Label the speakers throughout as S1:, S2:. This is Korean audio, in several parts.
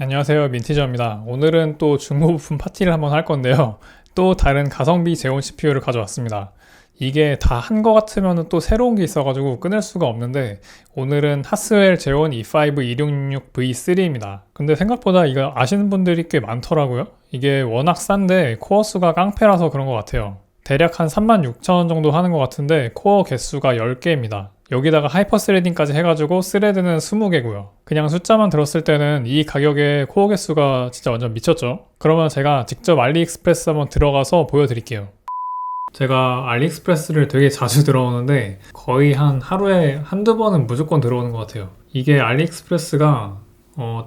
S1: 안녕하세요, 민티저입니다. 오늘은 또 중고부품 파티를 한번 할 건데요. 또 다른 가성비 제온 CPU를 가져왔습니다. 이게 다 한 거 같으면 또 새로운 게 있어가지고 끊을 수가 없는데, 오늘은 하스웰 제온 E5 2666V3입니다. 근데 생각보다 이거 아시는 분들이 꽤 많더라고요. 이게 워낙 싼데 코어 수가 깡패라서 그런 것 같아요. 대략 한 36,000원 정도 하는 것 같은데 코어 개수가 10개입니다. 여기다가 하이퍼 스레딩까지 해가지고 스레드는 20개고요. 그냥 숫자만 들었을 때는 이 가격에 코어 개수가 진짜 완전 미쳤죠. 그러면 제가 직접 알리익스프레스 한번 들어가서 보여드릴게요. 제가 알리익스프레스를 되게 자주 들어오는데 거의 한 하루에 한두 번은 무조건 들어오는 것 같아요. 이게 알리익스프레스가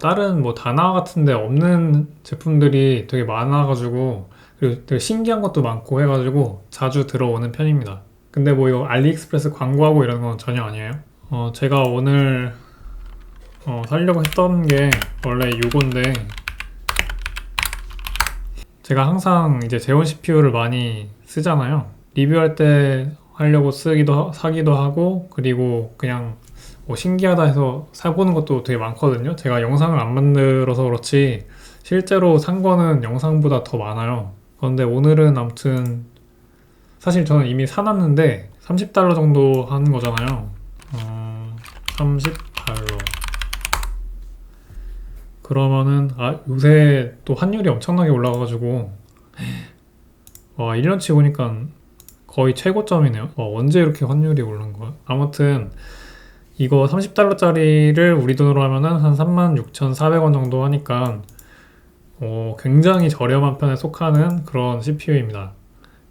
S1: 다른 뭐 다나 같은 데 없는 제품들이 되게 많아가지고, 그리고 되게 신기한 것도 많고 해가지고 자주 들어오는 편입니다. 근데 뭐 이거 알리익스프레스 광고하고 이런 건 전혀 아니에요. 제가 오늘 사려고 했던 게 원래 이건데, 제가 항상 이제 제온 CPU를 많이 쓰잖아요. 리뷰할 때 하려고 사기도 하고, 그리고 그냥 뭐 신기하다 해서 사보는 것도 되게 많거든요. 제가 영상을 안 만들어서 그렇지 실제로 산 거는 영상보다 더 많아요. 그런데 오늘은 아무튼 사실 저는 이미 사놨는데 $30 정도 하는 거잖아요. 30달러. 그러면은 요새 또 환율이 엄청나게 올라가가지고 1년치 보니까 거의 최고점이네요. 언제 이렇게 환율이 오른 거야? 아무튼 이거 30달러짜리를 우리 돈으로 하면은 한 36,400원 정도 하니까 굉장히 저렴한 편에 속하는 그런 CPU입니다.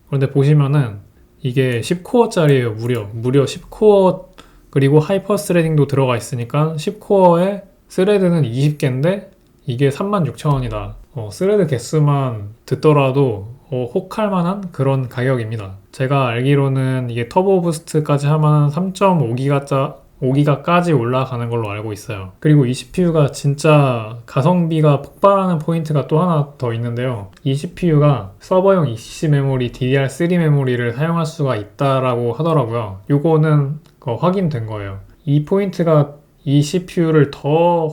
S1: 그런데 보시면은 이게 10코어짜리예요. 무려 10코어, 그리고 하이퍼 스레딩도 들어가 있으니까 10코어에 스레드는 20개인데 이게 36,000원이다. 스레드 개수만 듣더라도 혹할 만한 그런 가격입니다. 제가 알기로는 이게 터보 부스트까지 하면 3.5기가까지 올라가는 걸로 알고 있어요. 그리고 이 CPU가 진짜 가성비가 폭발하는 포인트가 또 하나 더 있는데요. 이 CPU가 서버용 ECC 메모리, DDR3 메모리를 사용할 수가 있다라고 하더라고요. 요거는 확인된 거예요. 이 포인트가 이 CPU를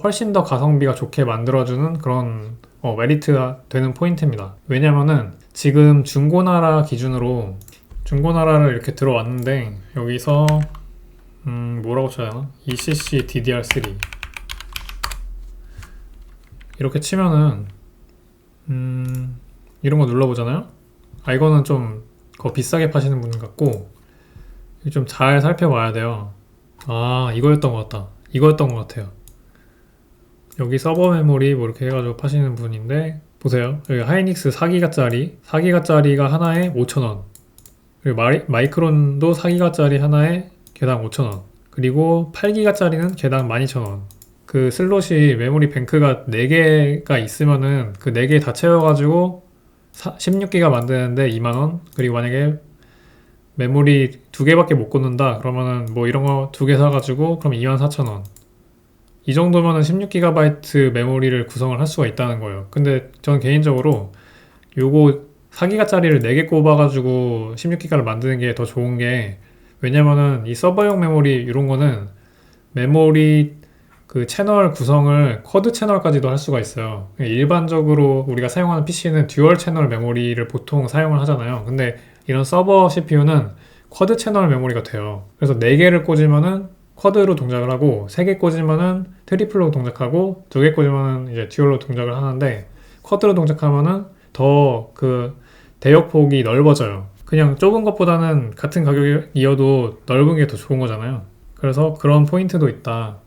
S1: 훨씬 더 가성비가 좋게 만들어주는 그런 메리트가 되는 포인트입니다. 왜냐면은 지금 중고나라 기준으로 중고나라를 이렇게 들어왔는데, 여기서 뭐라고 쳐야 하나? ECC DDR3 이렇게 치면은 이런 거 눌러보잖아요. 이거는 좀 비싸게 파시는 분 같고, 좀 잘 살펴봐야 돼요. 이거였던 것 같다. 이거였던 것 같아요. 여기 서버 메모리 뭐 이렇게 해가지고 파시는 분인데, 보세요. 여기 하이닉스 4기가짜리가 하나에 5,000원. 그리고 마이크론도 4기가짜리 하나에 개당 5,000원. 그리고 8기가짜리는 개당 12,000원. 그 슬롯이 메모리 뱅크가 4개가 있으면은 그 4개 다 채워가지고 16기가 만드는데 2만원. 그리고 만약에 메모리 2개밖에 못 꽂는다 그러면은 뭐 이런 거 2개 사가지고 그럼 24,000원. 이 정도면은 16GB 메모리를 구성을 할 수가 있다는 거예요. 근데 저는 개인적으로 요거 4기가짜리를 4개 꼽아가지고 16기가를 만드는 게 더 좋은 게, 왜냐면은 이 서버용 메모리 이런 거는 메모리 그 채널 구성을 쿼드 채널까지도 할 수가 있어요. 일반적으로 우리가 사용하는 PC는 듀얼 채널 메모리를 보통 사용을 하잖아요. 근데 이런 서버 CPU는 쿼드 채널 메모리가 돼요. 그래서 4개를 꽂으면은 쿼드로 동작을 하고, 3개 꽂으면은 트리플로 동작하고, 2개 꽂으면은 이제 듀얼로 동작을 하는데, 쿼드로 동작하면은 더 그 대역폭이 넓어져요. 그냥 좁은 것보다는 같은 가격이어도 넓은 게 더 좋은 거잖아요. 그래서 그런 포인트도 있다.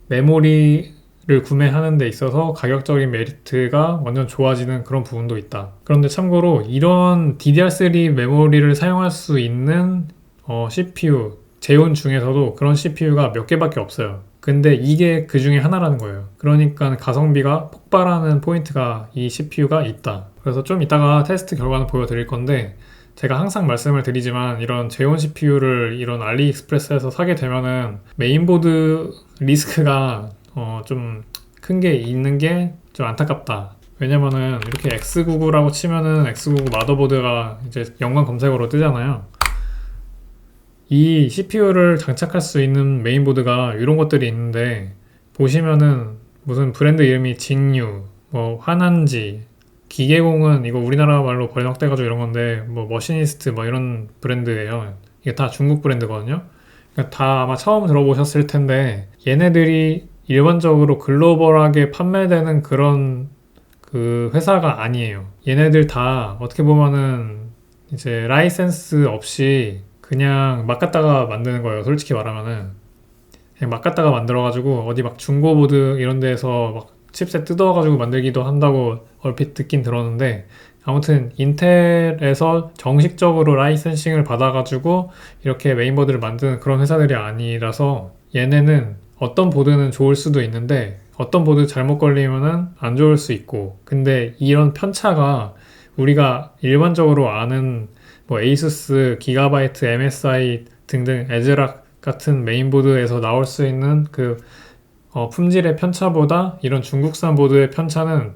S1: 메모리를 구매하는 데 있어서 가격적인 메리트가 완전 좋아지는 그런 부분도 있다. 그런데 참고로 이런 DDR3 메모리를 사용할 수 있는 CPU, 제온 중에서도 그런 CPU가 몇 개밖에 없어요. 근데 이게 그 중에 하나라는 거예요. 그러니까 가성비가 폭발하는 포인트가 이 CPU가 있다. 그래서 좀 이따가 테스트 결과는 보여드릴 건데, 제가 항상 말씀을 드리지만 이런 제온 CPU를 이런 알리익스프레스에서 사게 되면은 메인보드 리스크가 좀 큰 게 있는 게 좀 안타깝다. 왜냐면은 이렇게 X99라고 치면은 X99 마더보드가 이제 연관 검색어로 뜨잖아요. 이 CPU를 장착할 수 있는 메인보드가 이런 것들이 있는데, 보시면은 무슨 브랜드 이름이 진유, 뭐 화난지, 기계공은 이거 우리나라 말로 번역돼가지고 이런 건데 뭐 머시니스트 뭐 이런 브랜드예요. 이게 다 중국 브랜드거든요. 그러니까 다 아마 처음 들어보셨을 텐데 얘네들이 일반적으로 글로벌하게 판매되는 그런 그 회사가 아니에요. 얘네들 다 어떻게 보면은 이제 라이센스 없이 그냥 막 갖다가 만드는 거예요. 솔직히 말하면은 그냥 막 갖다가 만들어가지고 어디 막 중고보드 이런 데서 막 칩셋 뜯어가지고 만들기도 한다고 얼핏 듣긴 들었는데 아무튼 인텔에서 정식적으로 라이센싱을 받아가지고 이렇게 메인보드를 만드는 그런 회사들이 아니라서 얘네는 어떤 보드는 좋을 수도 있는데 어떤 보드 잘못 걸리면은 안 좋을 수 있고 근데 이런 편차가 우리가 일반적으로 아는 뭐 에이수스, 기가바이트, MSI 등등 에즈락 같은 메인보드에서 나올 수 있는 그 품질의 편차보다 이런 중국산 보드의 편차는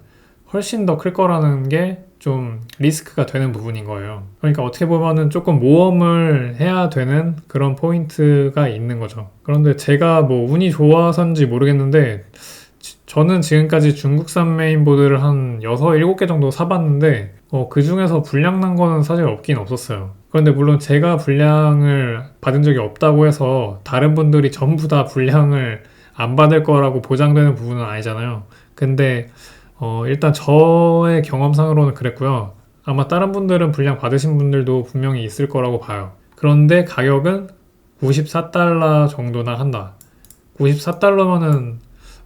S1: 훨씬 더 클 거라는 게 좀 리스크가 되는 부분인 거예요. 그러니까 어떻게 보면은 조금 모험을 해야 되는 그런 포인트가 있는 거죠. 그런데 제가 뭐 운이 좋아서인지 모르겠는데 저는 지금까지 중국산 메인보드를 한 6, 7개 정도 사봤는데 그 중에서 불량 난 거는 사실 없긴 없었어요. 그런데 물론 제가 불량을 받은 적이 없다고 해서 다른 분들이 전부 다 불량을 안 받을 거라고 보장되는 부분은 아니잖아요. 근데 일단 저의 경험상으로는 그랬고요. 아마 다른 분들은 불량 받으신 분들도 분명히 있을 거라고 봐요. 그런데 가격은 94달러 정도나 한다. 94달러면은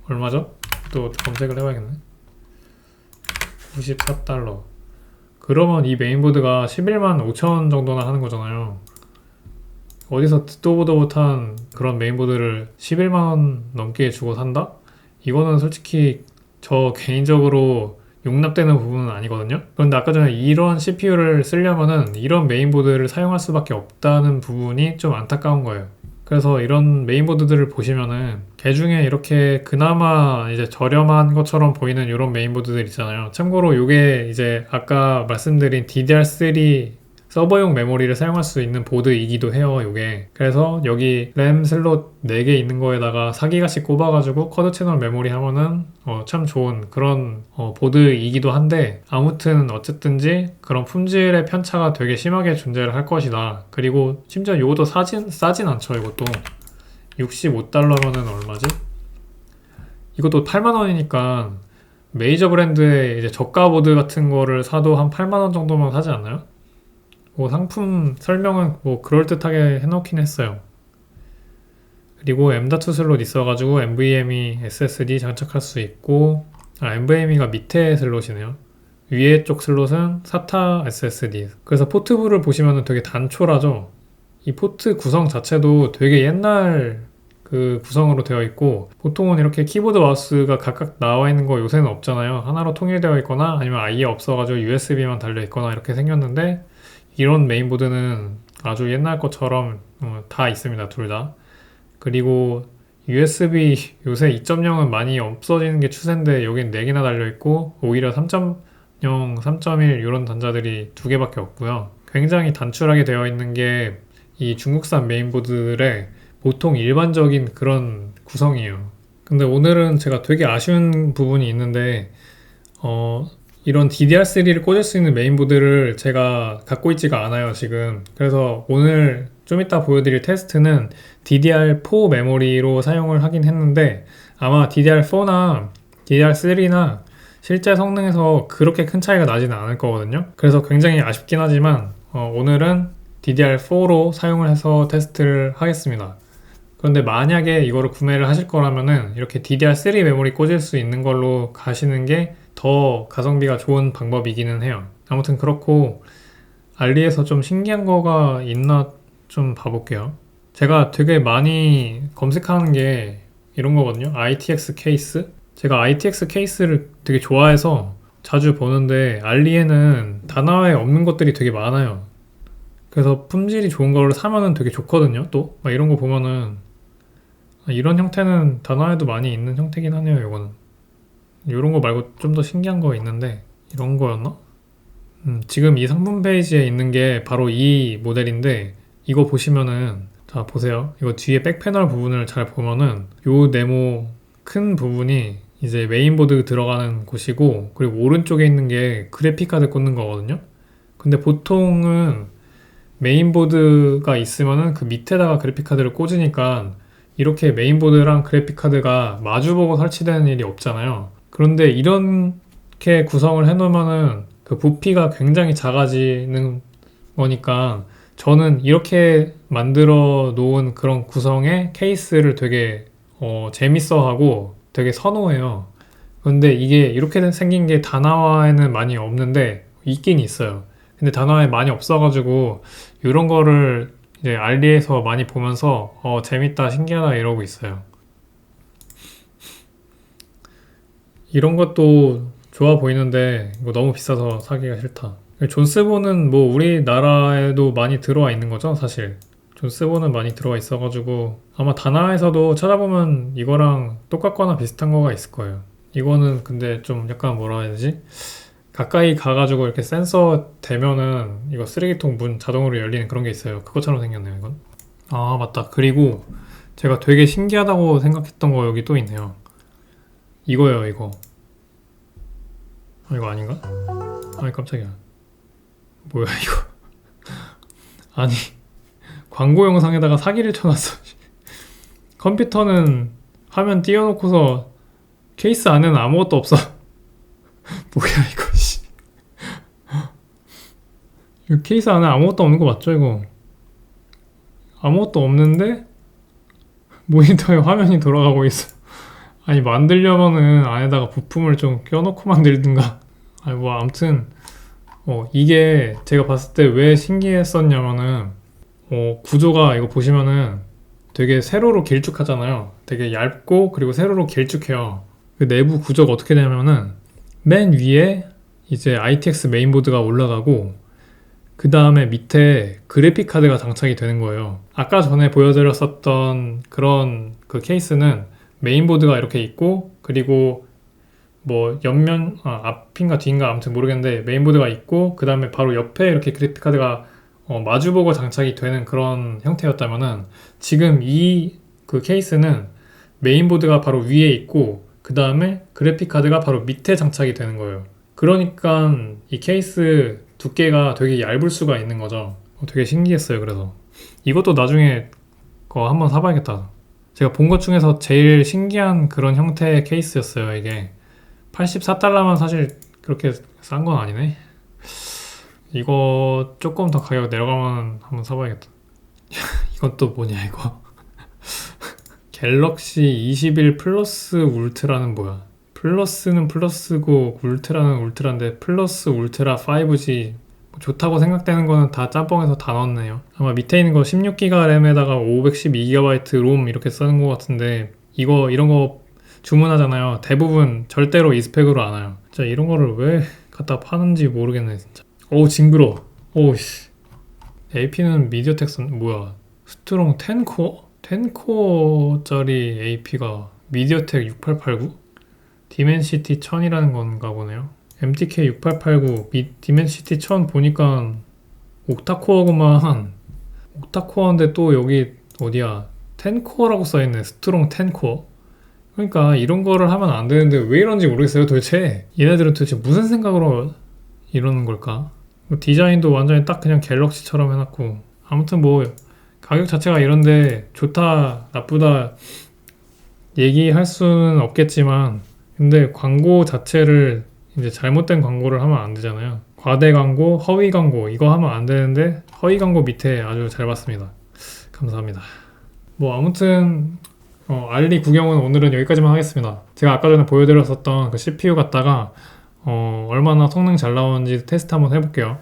S1: 얼마죠? 또 검색을 해봐야겠네. 94달러. 그러면 이 메인보드가 11만 5천 정도나 하는 거잖아요. 어디서 듣도 보도 못한 그런 메인보드를 11만 원 넘게 주고 산다? 이거는 솔직히 저 개인적으로 용납되는 부분은 아니거든요. 그런데 아까 전에 이런 CPU를 쓰려면은 이런 메인보드를 사용할 수밖에 없다는 부분이 좀 안타까운 거예요. 그래서 이런 메인보드들을 보시면은 개 중에 이렇게 그나마 이제 저렴한 것처럼 보이는 이런 메인보드들 있잖아요. 참고로 이게 이제 아까 말씀드린 DDR3 서버용 메모리를 사용할 수 있는 보드이기도 해요, 요게. 그래서 여기 램 슬롯 4개 있는 거에다가 4기가씩 꼽아가지고 쿼드 채널 메모리 하면은 참 좋은 그런 보드이기도 한데 아무튼 어쨌든지 그런 품질의 편차가 되게 심하게 존재를 할 것이다. 그리고 심지어 이것도 싸진 않죠, 이것도. 65달러면은 얼마지? 이것도 8만원이니까 메이저 브랜드의 이제 저가 보드 같은 거를 사도 한 8만원 정도면 사지 않나요? 뭐 상품 설명은 뭐 그럴듯하게 해놓긴 했어요. 그리고 M.2 슬롯 있어가지고 NVMe SSD 장착할 수 있고 NVMe가 밑에 슬롯이네요. 위에 쪽 슬롯은 SATA SSD. 그래서 포트부를 보시면 되게 단촐하죠. 이 포트 구성 자체도 되게 옛날 그 구성으로 되어 있고 보통은 이렇게 키보드 마우스가 각각 나와 있는 거 요새는 없잖아요. 하나로 통일되어 있거나 아니면 아예 없어가지고 USB만 달려 있거나 이렇게 생겼는데 이런 메인보드는 아주 옛날 것처럼 다 있습니다. 둘 다. 그리고 USB 요새 2.0은 많이 없어지는 게 추세인데 여긴 4개나 달려있고 오히려 3.0, 3.1 이런 단자들이 2개밖에 없고요. 굉장히 단출하게 되어 있는 게 이 중국산 메인보드들의 보통 일반적인 그런 구성이에요. 근데 오늘은 제가 되게 아쉬운 부분이 있는데 이런 DDR3를 꽂을 수 있는 메인보드를 제가 갖고 있지가 않아요, 지금. 그래서 오늘 좀 이따 보여드릴 테스트는 DDR4 메모리로 사용을 하긴 했는데 아마 DDR4나 DDR3나 실제 성능에서 그렇게 큰 차이가 나지는 않을 거거든요. 그래서 굉장히 아쉽긴 하지만 오늘은 DDR4로 사용을 해서 테스트를 하겠습니다. 그런데 만약에 이거를 구매를 하실 거라면은 이렇게 DDR3 메모리 꽂을 수 있는 걸로 가시는 게 더 가성비가 좋은 방법이기는 해요. 아무튼 그렇고 알리에서 좀 신기한 거가 있나 좀 봐볼게요. 제가 되게 많이 검색하는 게 이런 거거든요. ITX 케이스? 제가 ITX 케이스를 되게 좋아해서 자주 보는데 알리에는 다나와에 없는 것들이 되게 많아요. 그래서 품질이 좋은 걸 사면은 되게 좋거든요. 또 막 이런 거 보면은 이런 형태는 다나와에도 많이 있는 형태긴 하네요. 이거는 이런 거 말고 좀 더 신기한 거 있는데 이런 거였나? 지금 이 상품 페이지에 있는 게 바로 이 모델인데 이거 보시면은 자 보세요. 이거 뒤에 백패널 부분을 잘 보면은 요 네모 큰 부분이 이제 메인보드 들어가는 곳이고, 그리고 오른쪽에 있는 게 그래픽카드 꽂는 거거든요. 근데 보통은 메인보드가 있으면은 그 밑에다가 그래픽카드를 꽂으니까 이렇게 메인보드랑 그래픽카드가 마주보고 설치되는 일이 없잖아요. 그런데 이렇게 구성을 해놓으면은 그 부피가 굉장히 작아지는 거니까 저는 이렇게 만들어 놓은 그런 구성의 케이스를 되게 재밌어하고 되게 선호해요. 근데 이게 이렇게 생긴 게 다나와에는 많이 없는데 있긴 있어요. 근데 다나와에 많이 없어가지고 이런 거를 이제 알리에서 많이 보면서 재밌다, 신기하다 이러고 있어요. 이런 것도 좋아 보이는데 이거 너무 비싸서 사기가 싫다. 존스본은 뭐 우리나라에도 많이 들어와 있는 거죠, 사실. 존스본은 많이 들어와 있어가지고 아마 다나에서도 찾아보면 이거랑 똑같거나 비슷한 거가 있을 거예요. 이거는 근데 좀 약간 뭐라 해야 되지? 가까이 가가지고 이렇게 센서 대면은 이거 쓰레기통 문 자동으로 열리는 그런 게 있어요. 그것처럼 생겼네요, 이건. 아, 맞다. 그리고 제가 되게 신기하다고 생각했던 거 여기 또 있네요. 이거예요, 이거. 이거 아닌가? 아니, 깜짝이야. 뭐야, 이거. 아니, 광고 영상에다가 사기를 쳐놨어. 컴퓨터는 화면 띄워놓고서 케이스 안에는 아무것도 없어. 뭐야, 이거, 씨. 이 케이스 안에 아무것도 없는 거 맞죠, 이거? 아무것도 없는데 모니터에 화면이 돌아가고 있어. 아니, 만들려면은 안에다가 부품을 좀 껴놓고 만들든가. 아니, 뭐 아무튼 이게 제가 봤을 때 왜 신기했었냐면은 구조가 이거 보시면은 되게 세로로 길쭉하잖아요. 되게 얇고 그리고 세로로 길쭉해요. 그 내부 구조가 어떻게 되냐면은 맨 위에 이제 ITX 메인보드가 올라가고 그 다음에 밑에 그래픽 카드가 장착이 되는 거예요. 아까 전에 보여드렸었던 그런 그 케이스는 메인보드가 이렇게 있고 그리고 뭐 옆면 앞인가 뒤인가 아무튼 모르겠는데 메인보드가 있고 그 다음에 바로 옆에 이렇게 그래픽 카드가 마주보고 장착이 되는 그런 형태였다면은 지금 이 그 케이스는 메인보드가 바로 위에 있고 그 다음에 그래픽 카드가 바로 밑에 장착이 되는 거예요. 그러니까 이 케이스 두께가 되게 얇을 수가 있는 거죠. 되게 신기했어요. 그래서 이것도 나중에 거 한번 사봐야겠다. 제가 본 것 중에서 제일 신기한 그런 형태의 케이스였어요. 이게 84달러면 사실 그렇게 싼 건 아니네. 이거 조금 더 가격 내려가면 한번 사봐야겠다. 이건 또 뭐냐 이거. 갤럭시 21 플러스 울트라는 뭐야? 플러스는 플러스고 울트라는 울트라인데 플러스 울트라 5G 좋다고 생각되는 거는 다 짬뽕해서 다 넣었네요. 아마 밑에 있는 거 16기가 램에다가 512GB 롬 이렇게 쓰는 것 같은데 이런 거 주문하잖아요. 대부분 절대로 이 스펙으로 안 와요. 진짜 이런 거를 왜 갖다 파는지 모르겠네 진짜. 어우 징그러. 오우씨. AP는 미디어텍 뭐야? 스트롱 10코어? 10코어짜리 AP가 미디어텍 6889? 디멘시티 1000이라는 건가 보네요. MTK 6889 디멘시티 1000 보니까 옥타코어구만. 옥타코어인데 또 여기 어디야 10코어라고 써있네. 스트롱 10코어. 그러니까 이런 거를 하면 안 되는데 왜 이런지 모르겠어요 도대체. 얘네들은 도대체 무슨 생각으로 이러는 걸까? 디자인도 완전히 딱 그냥 갤럭시처럼 해놨고 아무튼 뭐 가격 자체가 이런데 좋다 나쁘다 얘기할 수는 없겠지만 근데 광고 자체를 이제 잘못된 광고를 하면 안 되잖아요. 과대 광고, 허위 광고 이거 하면 안 되는데 허위 광고 밑에 아주 잘 봤습니다. 감사합니다. 뭐 아무튼 알리 구경은 오늘은 여기까지만 하겠습니다. 제가 아까 전에 보여드렸었던 그 CPU 갖다가 얼마나 성능 잘 나오는지 테스트 한번 해볼게요.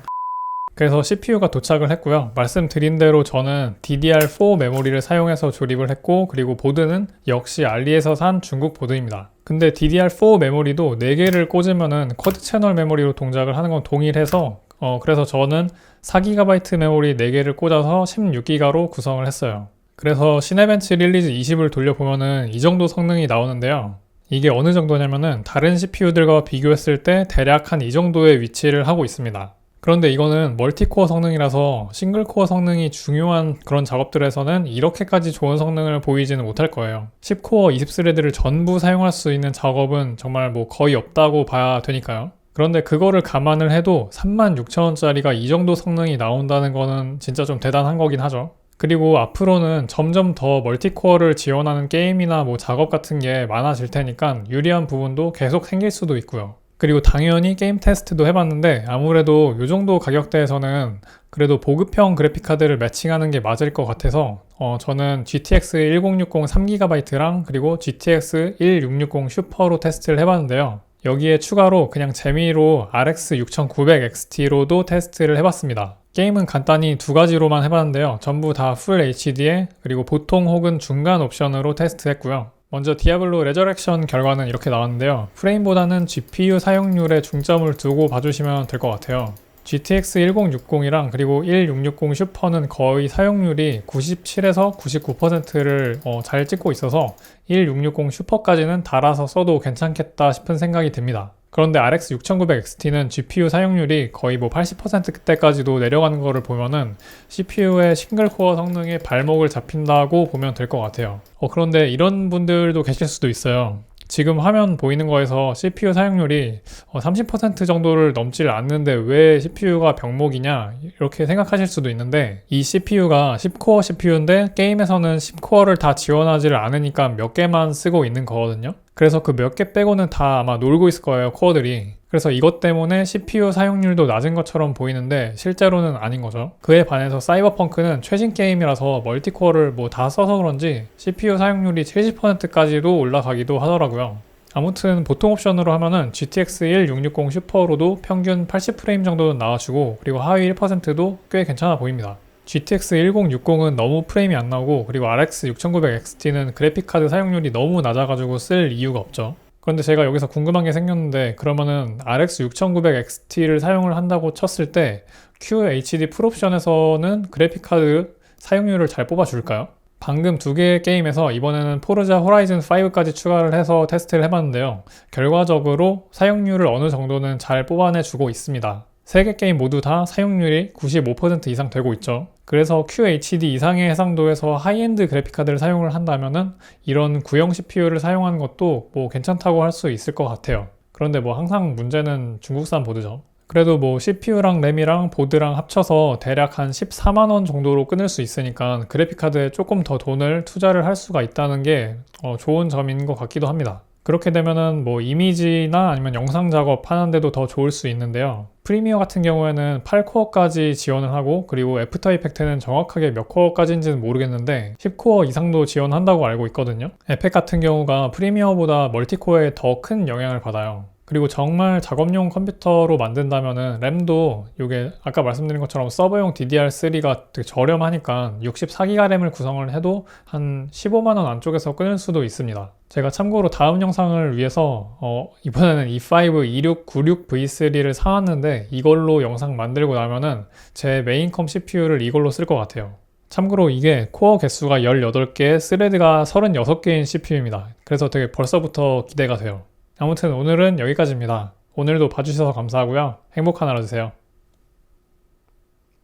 S1: 그래서 CPU가 도착을 했고요. 말씀드린 대로 저는 DDR4 메모리를 사용해서 조립을 했고 그리고 보드는 역시 알리에서 산 중국 보드입니다. 근데 DDR4 메모리도 4개를 꽂으면은 쿼드 채널 메모리로 동작을 하는 건 동일해서 그래서 저는 4GB 메모리 4개를 꽂아서 16기가로 구성을 했어요. 그래서 시네벤치 릴리즈 20을 돌려보면은 이 정도 성능이 나오는데요. 이게 어느 정도냐면은 다른 CPU들과 비교했을 때 대략 한 이 정도의 위치를 하고 있습니다. 그런데 이거는 멀티코어 성능이라서 싱글코어 성능이 중요한 그런 작업들에서는 이렇게까지 좋은 성능을 보이지는 못할 거예요. 10코어 20스레드를 전부 사용할 수 있는 작업은 정말 뭐 거의 없다고 봐야 되니까요. 그런데 그거를 감안을 해도 36,000원짜리가 이 정도 성능이 나온다는 거는 진짜 좀 대단한 거긴 하죠. 그리고 앞으로는 점점 더 멀티코어를 지원하는 게임이나 뭐 작업 같은 게 많아질 테니까 유리한 부분도 계속 생길 수도 있고요. 그리고 당연히 게임 테스트도 해봤는데 아무래도 이 정도 가격대에서는 그래도 보급형 그래픽카드를 매칭하는 게 맞을 것 같아서 저는 GTX 1060 3GB랑 그리고 GTX 1660 슈퍼로 테스트를 해봤는데요. 여기에 추가로 그냥 재미로 RX 6900 XT로도 테스트를 해봤습니다. 게임은 간단히 두 가지로만 해봤는데요. 전부 다 풀 HD에 그리고 보통 혹은 중간 옵션으로 테스트했고요. 먼저 디아블로 레저렉션 결과는 이렇게 나왔는데요. 프레임보다는 GPU 사용률에 중점을 두고 봐주시면 될 것 같아요. GTX 1060이랑 그리고 1660 슈퍼는 거의 사용률이 97에서 99%를 잘 찍고 있어서 1660 슈퍼까지는 달아서 써도 괜찮겠다 싶은 생각이 듭니다. 그런데 RX 6900 XT는 GPU 사용률이 거의 뭐 80%대까지도 내려가는 거를 보면은 CPU의 싱글코어 성능에 발목을 잡힌다고 보면 될 것 같아요. 그런데 이런 분들도 계실 수도 있어요. 지금 화면 보이는 거에서 CPU 사용률이 30% 정도를 넘질 않는데 왜 CPU가 병목이냐 이렇게 생각하실 수도 있는데 이 CPU가 10코어 CPU인데 게임에서는 10코어를 다 지원하지를 않으니까 몇 개만 쓰고 있는 거거든요. 그래서 그 몇 개 빼고는 다 아마 놀고 있을 거예요, 코어들이. 그래서 이것 때문에 CPU 사용률도 낮은 것처럼 보이는데 실제로는 아닌 거죠. 그에 반해서 사이버펑크는 최신 게임이라서 멀티코어를 뭐 다 써서 그런지 CPU 사용률이 70%까지도 올라가기도 하더라고요. 아무튼 보통 옵션으로 하면은 GTX 1660 슈퍼로도 평균 80프레임 정도는 나와주고 그리고 하위 1%도 꽤 괜찮아 보입니다. GTX 1060은 너무 프레임이 안 나오고 그리고 RX 6900 XT는 그래픽카드 사용률이 너무 낮아가지고 쓸 이유가 없죠. 그런데 제가 여기서 궁금한 게 생겼는데 그러면은 RX 6900 XT를 사용을 한다고 쳤을 때 QHD 풀옵션에서는 그래픽카드 사용률을 잘 뽑아줄까요? 방금 두 개의 게임에서 이번에는 포르자 호라이즌 5까지 추가를 해서 테스트를 해봤는데요. 결과적으로 사용률을 어느 정도는 잘 뽑아내주고 있습니다. 세 개 게임 모두 다 사용률이 95% 이상 되고 있죠. 그래서 QHD 이상의 해상도에서 하이엔드 그래픽카드를 사용을 한다면은 이런 구형 CPU를 사용하는 것도 뭐 괜찮다고 할 수 있을 것 같아요. 그런데 뭐 항상 문제는 중국산 보드죠. 그래도 뭐 CPU랑 램이랑 보드랑 합쳐서 대략 한 14만원 정도로 끊을 수 있으니까 그래픽카드에 조금 더 돈을 투자를 할 수가 있다는 게 좋은 점인 것 같기도 합니다. 그렇게 되면은 뭐 이미지나 아니면 영상 작업 하는데도 더 좋을 수 있는데요. 프리미어 같은 경우에는 8코어까지 지원을 하고 그리고 애프터 이펙트는 정확하게 몇 코어까지인지는 모르겠는데 10코어 이상도 지원한다고 알고 있거든요. 에펙 같은 경우가 프리미어보다 멀티코어에 더 큰 영향을 받아요. 그리고 정말 작업용 컴퓨터로 만든다면은 램도 이게 아까 말씀드린 것처럼 서버용 DDR3가 되게 저렴하니까 64기가 램을 구성을 해도 한 15만원 안쪽에서 끊을 수도 있습니다. 제가 참고로 다음 영상을 위해서 이번에는 i5 2696V3를 사왔는데 이걸로 영상 만들고 나면은 제 메인컴 CPU를 이걸로 쓸 것 같아요. 참고로 이게 코어 개수가 18개, 스레드가 36개인 CPU입니다. 그래서 되게 벌써부터 기대가 돼요. 아무튼 오늘은 여기까지입니다. 오늘도 봐주셔서 감사하고요. 행복한 하루 되세요.